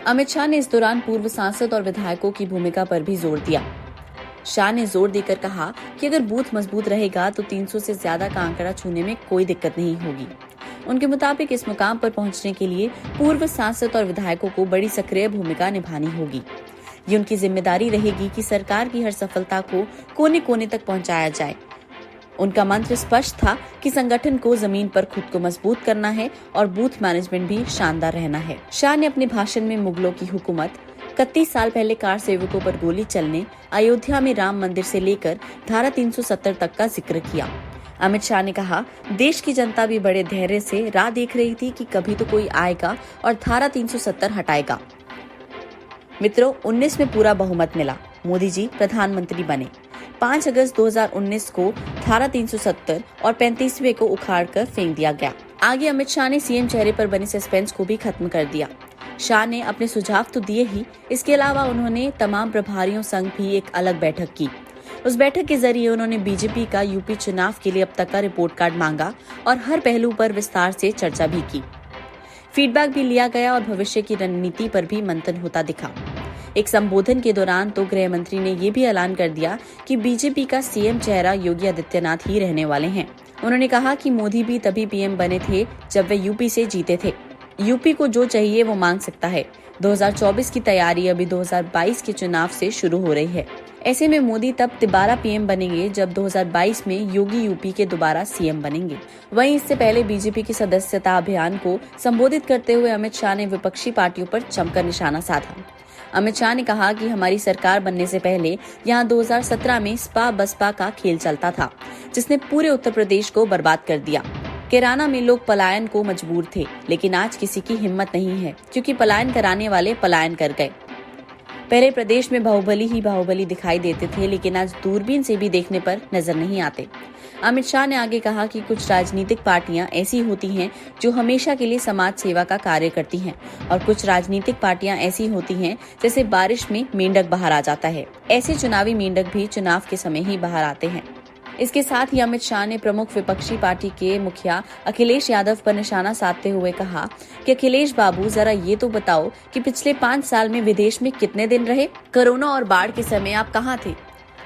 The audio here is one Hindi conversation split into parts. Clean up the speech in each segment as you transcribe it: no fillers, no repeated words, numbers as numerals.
अमित शाह ने इस दौरान पूर्व सांसद और विधायकों की भूमिका पर भी जोर दिया। शाह ने जोर देकर कहा कि अगर बूथ मजबूत रहेगा तो 300 से ज्यादा का आंकड़ा छूने में कोई दिक्कत नहीं होगी। उनके मुताबिक इस मुकाम पर पहुंचने के लिए पूर्व सांसद और विधायकों को बड़ी सक्रिय भूमिका निभानी होगी। ये उनकी जिम्मेदारी रहेगी कि सरकार की हर सफलता को कोने कोने तक पहुंचाया जाए। उनका मंत्र स्पष्ट था कि संगठन को जमीन पर खुद को मजबूत करना है और बूथ मैनेजमेंट भी शानदार रहना है। शाह ने अपने भाषण में मुगलों की हुकूमत, 31 साल पहले कार सेवकों पर गोली चलने, अयोध्या में राम मंदिर से लेकर धारा 370 तक का जिक्र किया। अमित शाह ने कहा, देश की जनता भी बड़े धैर्य से राह देख रही थी कि कभी तो कोई आएगा और धारा 370 हटाएगा। मित्रों, 19 में पूरा बहुमत मिला, मोदी जी प्रधानमंत्री बने। 5 अगस्त 2019 को धारा 370 और 35वें को उखाड़कर फेंक दिया गया। आगे अमित शाह ने सीएम चेहरे पर बने सस्पेंस को भी खत्म कर दिया। शाह ने अपने सुझाव तो दिए ही, इसके अलावा उन्होंने तमाम प्रभारियों संग भी एक अलग बैठक की। उस बैठक के जरिए उन्होंने बीजेपी का यूपी चुनाव के लिए अब तक का रिपोर्ट कार्ड मांगा और हर पहलू पर विस्तार से चर्चा भी की। फीडबैक भी लिया गया और भविष्य की रणनीति पर भी मंथन होता दिखा। एक संबोधन के दौरान तो गृह मंत्री ने ये भी ऐलान कर दिया कि बीजेपी का सीएम चेहरा योगी आदित्यनाथ ही रहने वाले हैं। उन्होंने कहा कि मोदी भी तभी पीएम बने थे जब वे यूपी से जीते थे। यूपी को जो चाहिए वो मांग सकता है। 2024 की तैयारी अभी 2022 के चुनाव से शुरू हो रही है। ऐसे में मोदी तब दोबारा पीएम बनेंगे जब 2022 में योगी यूपी के दोबारा सीएम बनेंगे। वहीं इससे पहले बीजेपी की सदस्यता अभियान को संबोधित करते हुए अमित शाह ने विपक्षी पार्टियों पर जमकर निशाना साधा। अमित शाह ने कहा कि हमारी सरकार बनने से पहले यहाँ 2017 में सपा बसपा का खेल चलता था, जिसने पूरे उत्तर प्रदेश को बर्बाद कर दिया। कैराना में लोग पलायन को मजबूर थे, लेकिन आज किसी की हिम्मत नहीं है, क्योंकि पलायन कराने वाले पलायन कर गए। पहले प्रदेश में बाहुबली ही बाहुबली दिखाई देते थे, लेकिन आज दूरबीन से भी देखने पर नजर नहीं आते। अमित शाह ने आगे कहा कि कुछ राजनीतिक पार्टियां ऐसी होती हैं जो हमेशा के लिए समाज सेवा का कार्य करती हैं, और कुछ राजनीतिक पार्टियां ऐसी होती हैं जैसे बारिश में मेंढक बाहर आ जाता है। ऐसे चुनावी मेंढक भी चुनाव के समय ही बाहर आते हैं। इसके साथ ही अमित शाह ने प्रमुख विपक्षी पार्टी के मुखिया अखिलेश यादव पर निशाना साधते हुए कहा कि अखिलेश बाबू, जरा ये तो बताओ कि पिछले 5 साल में विदेश में कितने दिन रहे? कोरोना और बाढ़ के समय आप कहाँ थे?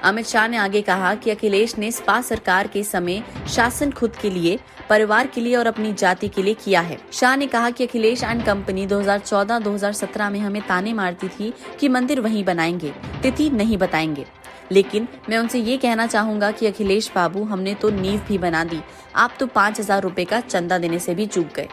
अमित शाह ने आगे कहा कि अखिलेश ने सपा सरकार के समय शासन खुद के लिए, परिवार के लिए और अपनी जाति के लिए किया है। शाह ने कहा कि अखिलेश एंड कंपनी 2014-2017 में हमें ताने मारती थी कि मंदिर वहीं बनाएंगे, तिथि नहीं बताएंगे। लेकिन मैं उनसे ये कहना चाहूंगा कि अखिलेश बाबू, हमने तो नींव भी बना दी, आप तो 5,000 रुपए का चंदा देने से भी चूक गए।